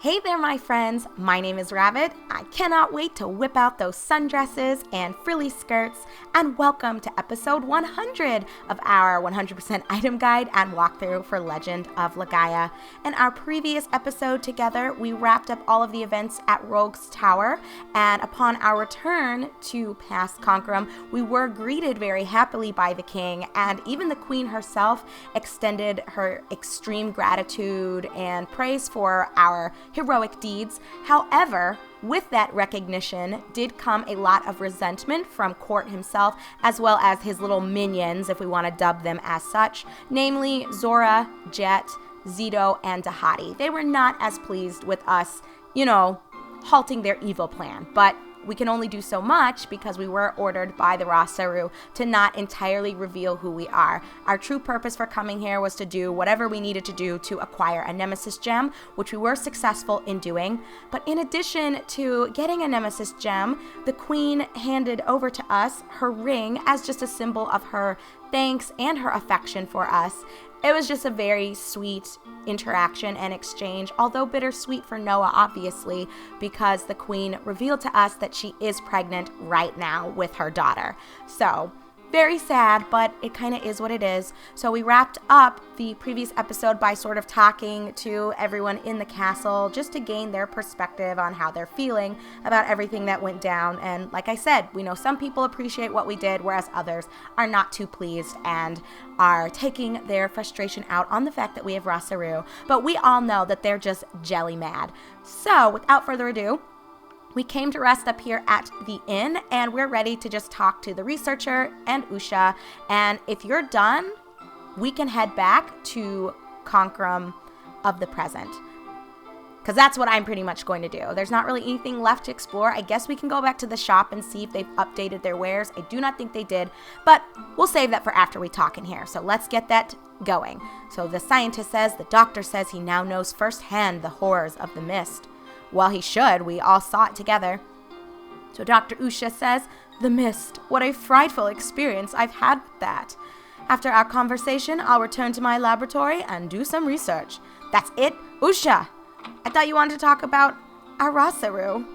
Hey there, my friends. My name is Rabbit. I cannot wait to whip out those sundresses and frilly skirts, and welcome to episode 100 of our 100% item guide and walkthrough for Legend of Legaia. In our previous episode together, we wrapped up all of the events at Rogue's Tower, and upon our return to past Conkram, we were greeted very happily by the king, and even the queen herself extended her extreme gratitude and praise for our heroic deeds. However, with that recognition did come a lot of resentment from Court himself, as well as his little minions, if we want to dub them as such, namely Zora, Jet, Zito, and Dahati. They were not as pleased with us, halting their evil plan, but we can only do so much because we were ordered by the sim-seru to not entirely reveal who we are. Our true purpose for coming here was to do whatever we needed to do to acquire a Nemesis gem, which we were successful in doing. But in addition to getting a Nemesis gem, the queen handed over to us her ring as just a symbol of her thanks and her affection for us. It was just a very sweet interaction and exchange, although bittersweet for Noah, obviously, because the queen revealed to us that she is pregnant right now with her daughter. So, very sad, but it kind of is what it is. So we wrapped up the previous episode by sort of talking to everyone in the castle just to gain their perspective on how they're feeling about everything that went down. And like I said, we know some people appreciate what we did, whereas others are not too pleased and are taking their frustration out on the fact that we have sim-seru. But we all know that they're just jelly mad. So without further ado, we came to rest up here at the inn, and we're ready to just talk to the researcher and Usha. And if you're done, we can head back to Conkram of the present, because that's what I'm pretty much going to do. There's not really anything left to explore. I guess we can go back to the shop and see if they've updated their wares. I do not think they did, but we'll save that for after we talk in here. So let's get that going. So the scientist says, the doctor says he now knows firsthand the horrors of the mist. Well, he should. We all saw it together. So Dr. Usha says, the mist. What a frightful experience I've had with that. After our conversation, I'll return to my laboratory and do some research. That's it? Usha! I thought you wanted to talk about our sim-seru.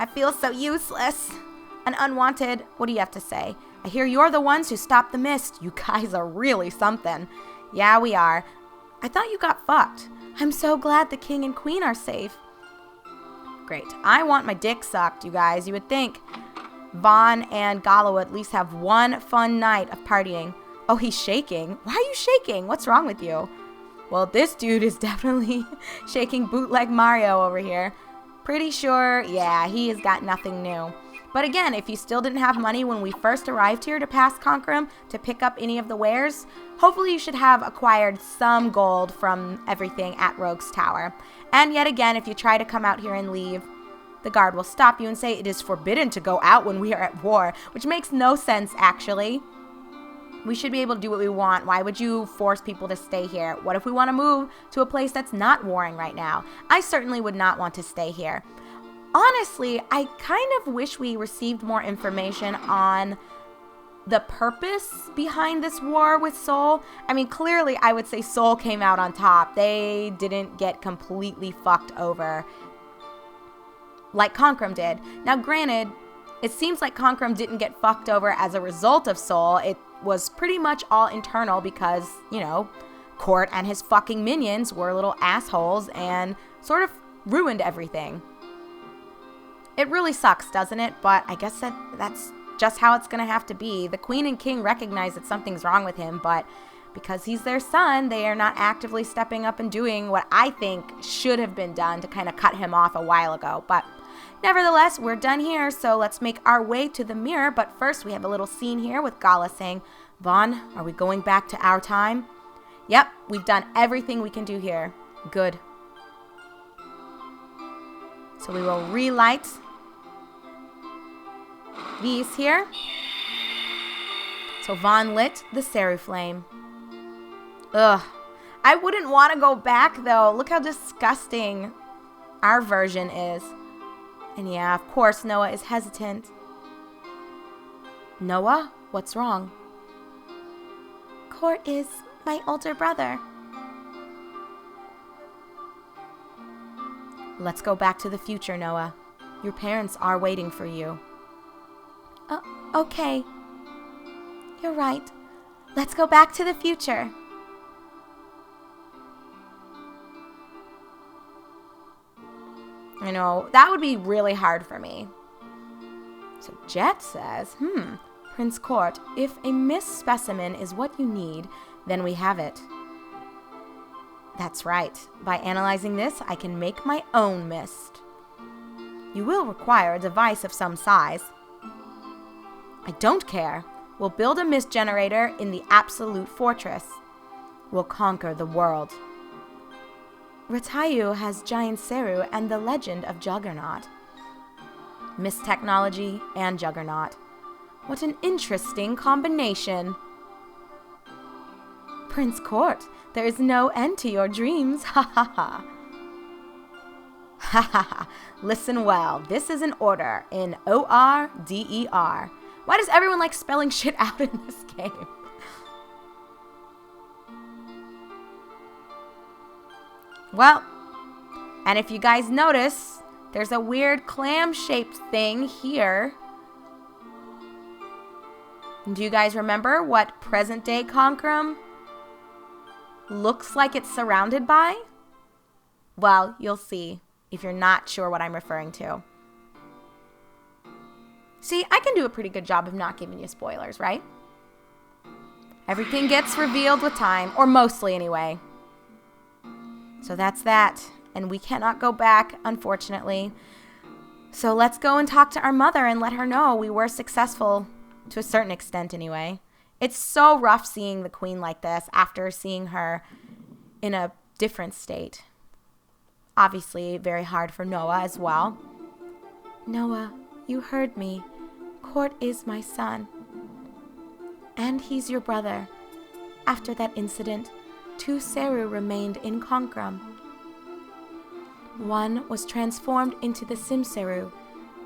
I feel so useless and unwanted. What do you have to say? I hear you're the ones who stopped the mist. You guys are really something. Yeah, we are. I thought you got fucked. I'm so glad the king and queen are safe. Great. I want my dick sucked, you guys. You would think Vaughn and Gala would at least have one fun night of partying. Oh, he's shaking. Why are you shaking? What's wrong with you? Well, this dude is definitely shaking bootleg Mario over here. Pretty sure, yeah, he has got nothing new. But again, if you still didn't have money when we first arrived here to pass Conkram to pick up any of the wares, hopefully you should have acquired some gold from everything at Rogue's Tower. And yet again, if you try to come out here and leave, the guard will stop you and say it is forbidden to go out when we are at war, which makes no sense, actually. We should be able to do what we want. Why would you force people to stay here? What if we want to move to a place that's not warring right now? I certainly would not want to stay here. Honestly, I kind of wish we received more information on the purpose behind this war with Seoul. I mean, clearly, I would say Seoul came out on top. They didn't get completely fucked over like Conkram did. Now, granted, it seems like Conkram didn't get fucked over as a result of Seoul. It was pretty much all internal because, Court and his fucking minions were little assholes and sort of ruined everything. It really sucks, doesn't it? But I guess that's just how it's going to have to be. The queen and king recognize that something's wrong with him, but because he's their son, they are not actively stepping up and doing what I think should have been done to kind of cut him off a while ago. But nevertheless, we're done here, so let's make our way to the mirror. But first, we have a little scene here with Gala saying, Vaughn, are we going back to our time? Yep, we've done everything we can do here. Good. So we will relight these here. So Vaughn lit the sim-seru flame. Ugh. I wouldn't want to go back, though. Look how disgusting our version is. And yeah, of course, Noah is hesitant. Noah, what's wrong? Court is my older brother. Let's go back to the future, Noah. Your parents are waiting for you. Okay. You're right. Let's go back to the future. I know, that would be really hard for me. So Jet says, Prince Court, if a mist specimen is what you need, then we have it. That's right. By analyzing this, I can make my own mist. You will require a device of some size. I don't care. We'll build a mist generator in the absolute fortress. We'll conquer the world. Ratayu has giant Seru and the Legend of Juggernaut. Mist technology and Juggernaut. What an interesting combination. Prince Court, there is no end to your dreams. Ha ha ha. Ha ha ha. Listen well. This is an order in O-R-D-E-R. Why does everyone like spelling shit out in this game? Well, and if you guys notice, there's a weird clam-shaped thing here. Do you guys remember what present-day Conkram looks like it's surrounded by? Well, you'll see if you're not sure what I'm referring to. See, I can do a pretty good job of not giving you spoilers, right? Everything gets revealed with time, or mostly anyway. So that's that, and we cannot go back, unfortunately. So let's go and talk to our mother and let her know we were successful, to a certain extent anyway. It's so rough seeing the queen like this after seeing her in a different state. Obviously, very hard for Noah as well. Noah, you heard me. Court is my son. And he's your brother. After that incident, 2 Seru remained in Conkram. One was transformed into the sim-seru,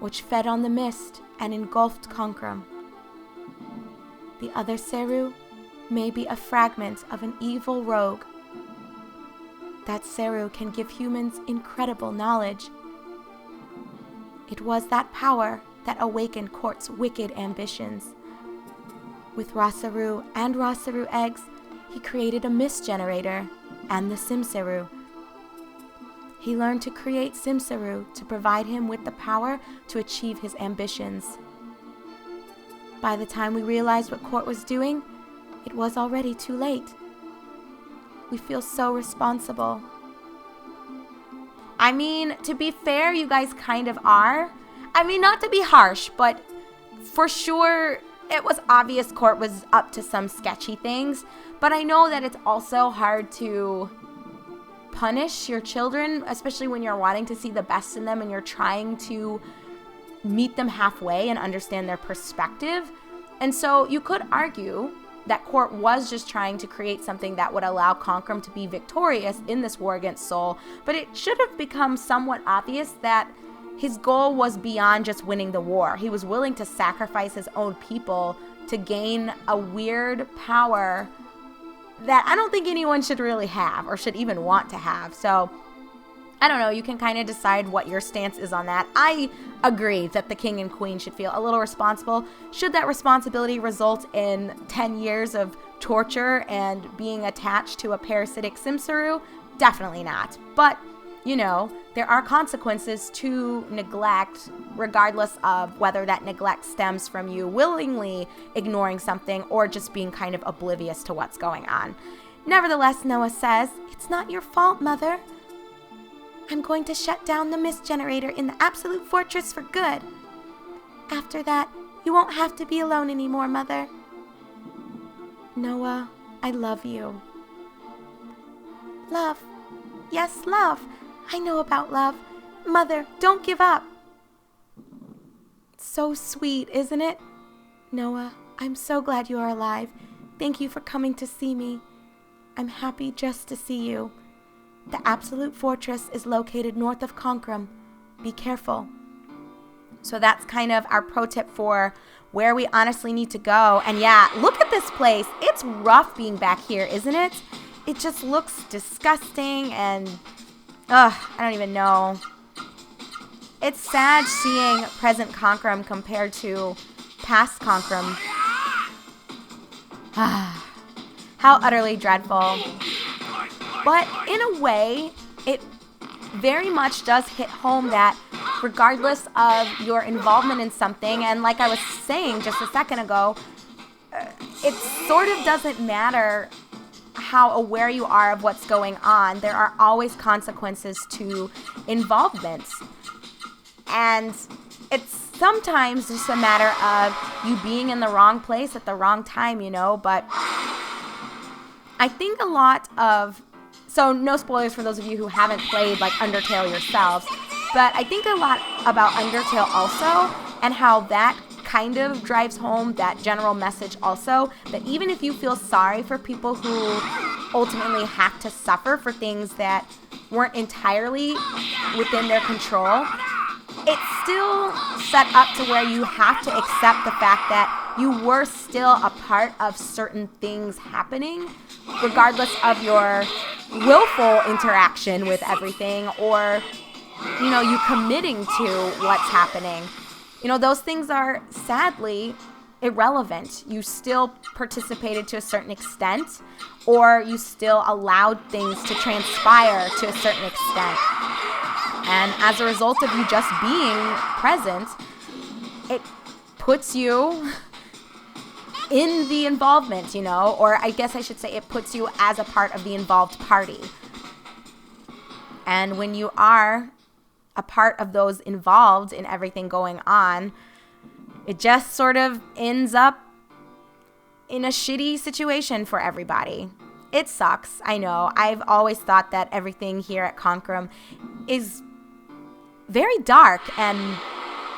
which fed on the mist and engulfed Conkram. The other Seru may be a fragment of an evil rogue. That Seru can give humans incredible knowledge. It was that power that awakened Court's wicked ambitions. With Rasaru and Rasaru eggs, he created a mist generator and the sim-seru. He learned to create sim-seru to provide him with the power to achieve his ambitions. By the time we realized what Court was doing, it was already too late. We feel so responsible. I mean, to be fair, you guys kind of are. I mean, not to be harsh, but for sure, it was obvious Court was up to some sketchy things. But I know that it's also hard to punish your children, especially when you're wanting to see the best in them and you're trying to meet them halfway and understand their perspective. And so you could argue that Court was just trying to create something that would allow Conkram to be victorious in this war against Seoul, but it should have become somewhat obvious that his goal was beyond just winning the war. He was willing to sacrifice his own people to gain a weird power that I don't think anyone should really have or should even want to have. So I don't know, you can kind of decide what your stance is on that. I agree that the king and queen should feel a little responsible. Should that responsibility result in 10 years of torture and being attached to a parasitic sim-seru? Definitely not. But, you know, there are consequences to neglect, regardless of whether that neglect stems from you willingly ignoring something or just being kind of oblivious to what's going on. Nevertheless, Noah says, "It's not your fault, Mother. I'm going to shut down the mist generator in the absolute fortress for good. After that, you won't have to be alone anymore, Mother." Noah, I love you. Love. Yes, love. I know about love. Mother, don't give up. So sweet, isn't it? Noah, I'm so glad you are alive. Thank you for coming to see me. I'm happy just to see you. The absolute fortress is located north of Conkram. Be careful. So that's kind of our pro tip for where we honestly need to go. And yeah, look at this place. It's rough being back here, isn't it? It just looks disgusting and I don't even know. it's sad seeing present Conkram compared to past Conkram. How utterly dreadful. But in a way, it very much does hit home that regardless of your involvement in something, and like I was saying just a second ago, it sort of doesn't matter how aware you are of what's going on. There are always consequences to involvement. And it's sometimes just a matter of you being in the wrong place at the wrong time, but I think a lot of, so no spoilers for those of you who haven't played like Undertale yourselves, but I think a lot about Undertale also, and how that kind of drives home that general message also, that even if you feel sorry for people who ultimately have to suffer for things that weren't entirely within their control, it's still set up to where you have to accept the fact that you were still a part of certain things happening, regardless of your willful interaction with everything or, you committing to what's happening. Those things are sadly irrelevant. You still participated to a certain extent, or you still allowed things to transpire to a certain extent. And as a result of you just being present, it puts you in the involvement, or I guess I should say it puts you as a part of the involved party. And when you are a part of those involved in everything going on, it just sort of ends up in a shitty situation for everybody. It sucks, I know. I've always thought that everything here at Conkram is very dark and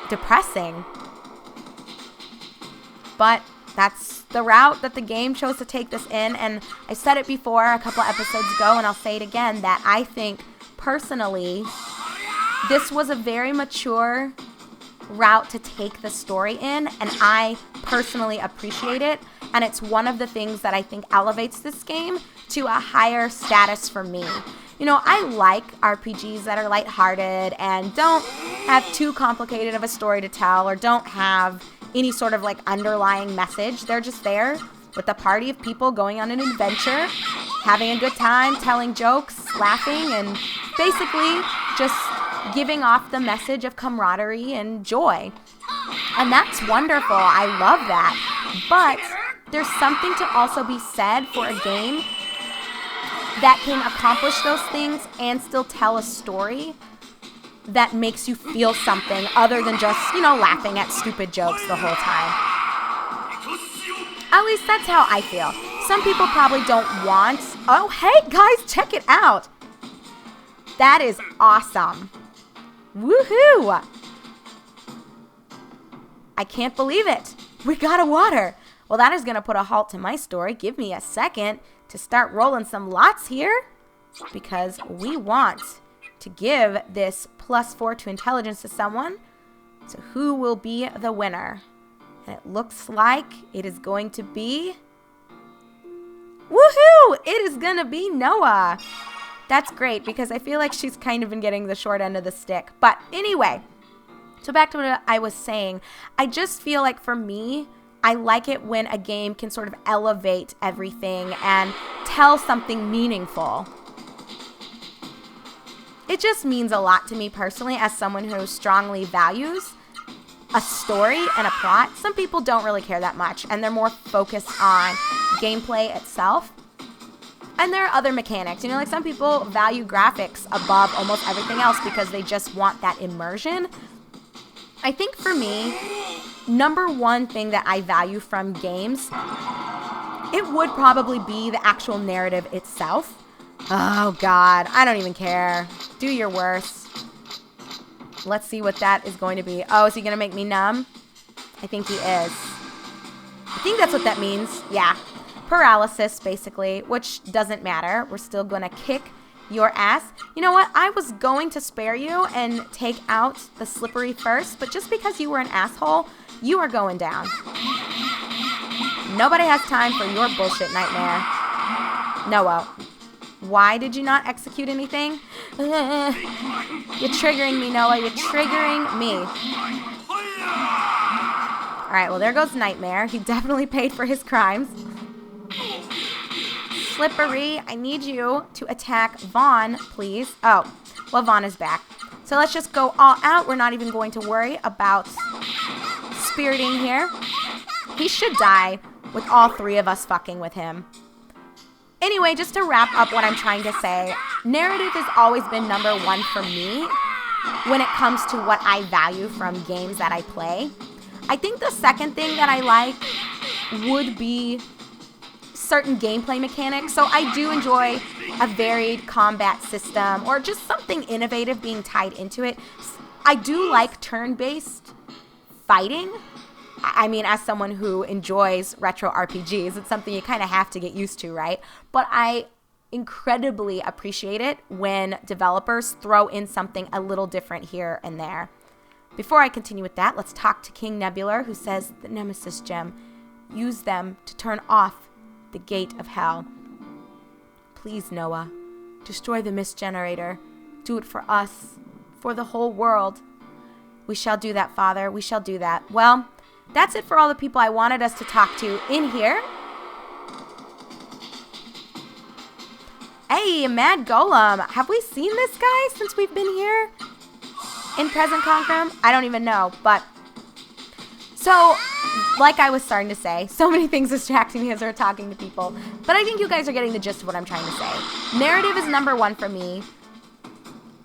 depressing. But that's the route that the game chose to take this in, and I said it before a couple episodes ago, and I'll say it again, that I think personally this was a very mature route to take the story in, and I personally appreciate it, and it's one of the things that I think elevates this game to a higher status for me. I like RPGs that are lighthearted and don't have too complicated of a story to tell or don't have any sort of like underlying message. They're just there with a party of people going on an adventure, having a good time, telling jokes, laughing, and basically just giving off the message of camaraderie and joy. And that's wonderful. I love that. But there's something to also be said for a game that can accomplish those things and still tell a story that makes you feel something other than just, laughing at stupid jokes the whole time. At least that's how I feel. Some people probably don't want... Oh, hey, guys, check it out. That is awesome. Woohoo! I can't believe it. We got a water. Well, that is going to put a halt to my story. Give me a second to start rolling some lots here, because we want to give this +4 to intelligence to someone. So who will be the winner? And it looks like it is going to be... Woohoo! It is going to be Noah. That's great, because I feel like she's kind of been getting the short end of the stick. But anyway, so back to what I was saying. I just feel like for me, I like it when a game can sort of elevate everything and tell something meaningful. It just means a lot to me personally as someone who strongly values a story and a plot. Some people don't really care that much, and they're more focused on gameplay itself. And there are other mechanics. Like some people value graphics above almost everything else because they just want that immersion. I think for me, number one thing that I value from games, it would probably be the actual narrative itself. Oh, God. I don't even care. Do your worst. Let's see what that is going to be. Oh, is he going to make me numb? I think he is. I think that's what that means. Yeah. Paralysis, basically, which doesn't matter. We're still going to kick your ass. You know what? I was going to spare you and take out the slippery first, but just because you were an asshole, you are going down. Nobody has time for your bullshit nightmare. Noah. Why did you not execute anything? You're triggering me, Noah. You're triggering me. All right, well, there goes Nightmare. He definitely paid for his crimes. Slippery, I need you to attack Vaughn, please. Oh, well, Vaughn is back. So let's just go all out. We're not even going to worry about spiriting here. He should die with all three of us fucking with him. Anyway, just to wrap up what I'm trying to say, narrative has always been number one for me when it comes to what I value from games that I play. I think the second thing that I like would be certain gameplay mechanics. So I do enjoy a varied combat system or just something innovative being tied into it. I do like turn-based fighting. I mean, as someone who enjoys retro RPGs, it's something you kind of have to get used to, right? But I incredibly appreciate it when developers throw in something a little different here and there. Before I continue with that, let's talk to King Nebular, who says the Nemesis Gem. Use them to turn off the gate of hell. Please, Noah, destroy the mist generator. Do it for us, for the whole world. We shall do that, Father. We shall do that. Well, that's it for all the people I wanted us to talk to in here. Hey, Mad Golem. Have we seen this guy since we've been here? In present Conkram? I don't even know, but... So, like I was starting to say, so many things distracting me as we're talking to people, but I think you guys are getting the gist of what I'm trying to say. Narrative is number one for me.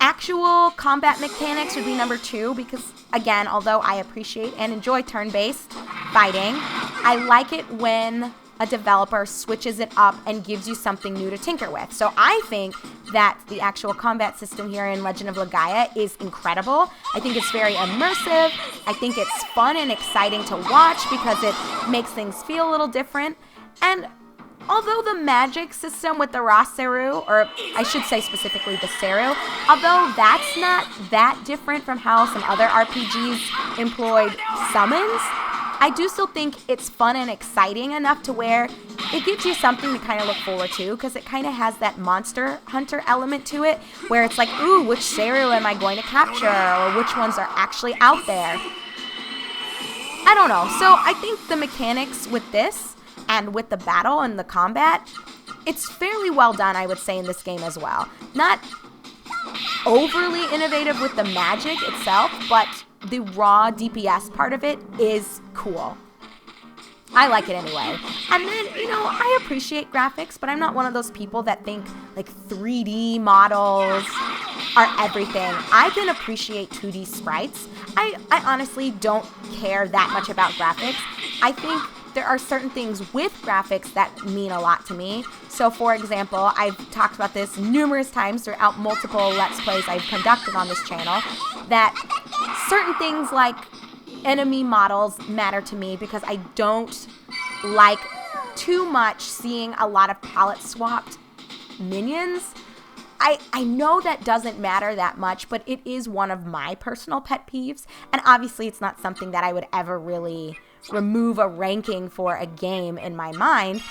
Actual combat mechanics would be number two because, again, although I appreciate and enjoy turn-based fighting, I like it when a developer switches it up and gives you something new to tinker with. So I think that the actual combat system here in Legend of Legaia is incredible. I think it's very immersive. I think it's fun and exciting to watch because it makes things feel a little different. And although the magic system with the sim-seru, or I should say specifically the seru, although that's not that different from how some other RPGs employed summons, I do still think it's fun and exciting enough to where it gives you something to kind of look forward to because it kind of has that monster hunter element to it where it's like, ooh, which seru am I going to capture or which ones are actually out there? I don't know. So I think the mechanics with this and with the battle and the combat, it's fairly well done, I would say, in this game as well. Not overly innovative with the magic itself, but the raw DPS part of it is cool. I like it anyway. And then, I appreciate graphics, but I'm not one of those people that think like 3D models are everything. I can appreciate 2D sprites. I honestly don't care that much about graphics. I think there are certain things with graphics that mean a lot to me. So, for example, I've talked about this numerous times throughout multiple Let's Plays I've conducted on this channel, that certain things like enemy models matter to me because I don't like too much seeing a lot of palette swapped minions. I know that doesn't matter that much, but it is one of my personal pet peeves. And obviously it's not something that I would ever really remove a ranking for a game in my mind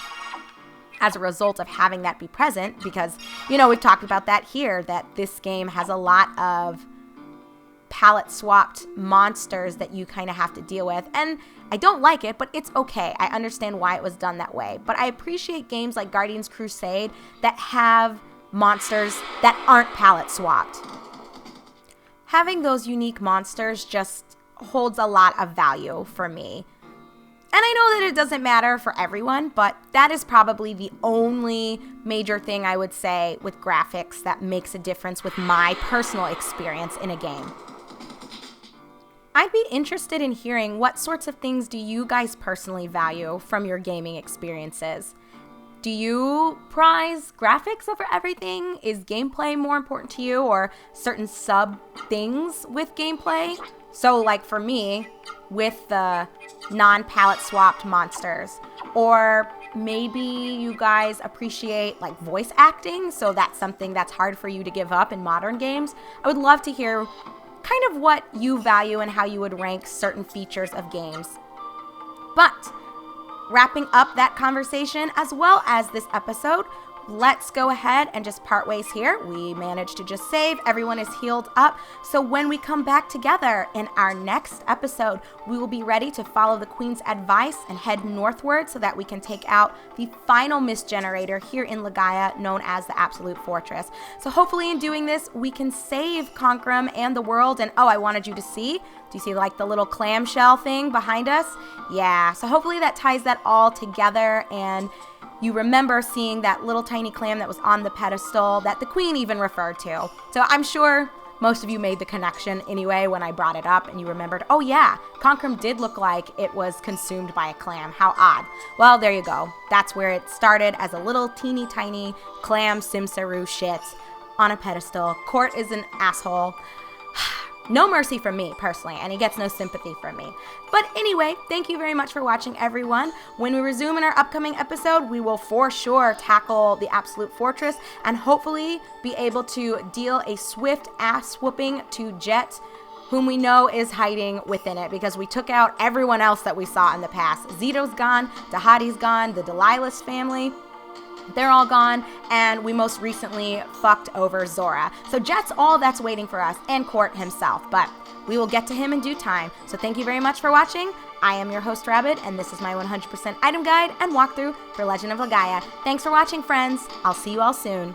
as a result of having that be present because, we've talked about that here, that this game has a lot of palette swapped monsters that you kind of have to deal with. And I don't like it, but it's okay. I understand why it was done that way. But I appreciate games like Guardians Crusade that have monsters that aren't palette swapped. Having those unique monsters just holds a lot of value for me. And I know that it doesn't matter for everyone, but that is probably the only major thing I would say with graphics that makes a difference with my personal experience in a game. I'd be interested in hearing what sorts of things do you guys personally value from your gaming experiences? Do you prize graphics over everything? Is gameplay more important to you, or certain sub things with gameplay? So like for me, with the non-palette swapped monsters, or maybe you guys appreciate like voice acting, so that's something that's hard for you to give up in modern games. I would love to hear kind of what you value and how you would rank certain features of games. But wrapping up that conversation as well as this episode, let's go ahead and just part ways here. We managed to just save. Everyone is healed up. So when we come back together in our next episode, we will be ready to follow the Queen's advice and head northward so that we can take out the final mist generator here in Legaia, known as the Absolute Fortress. So hopefully in doing this, we can save Conkram and the world. And oh, I wanted you to see. Do you see like the little clamshell thing behind us? Yeah, so hopefully that ties that all together, and you remember seeing that little tiny clam that was on the pedestal that the Queen even referred to. So I'm sure most of you made the connection anyway when I brought it up, and you remembered, oh yeah, Conkram did look like it was consumed by a clam. How odd. Well, there you go. That's where it started, as a little teeny tiny clam sim-seru shit on a pedestal. Court is an asshole. No mercy from me, personally, and he gets no sympathy from me. But anyway, thank you very much for watching, everyone. When we resume in our upcoming episode, we will for sure tackle the Absolute Fortress and hopefully be able to deal a swift ass whooping to Jet, whom we know is hiding within it, because we took out everyone else that we saw in the past. Zito's gone, Dahadi's gone, the Delilah's family, they're all gone, and we most recently fucked over Zora. So Jet's all that's waiting for us, and Court himself, but we will get to him in due time. So thank you very much for watching. I am your host, Rabbit, and this is my 100% item guide and walkthrough for Legend of Legaia. Thanks for watching, friends. I'll see you all soon.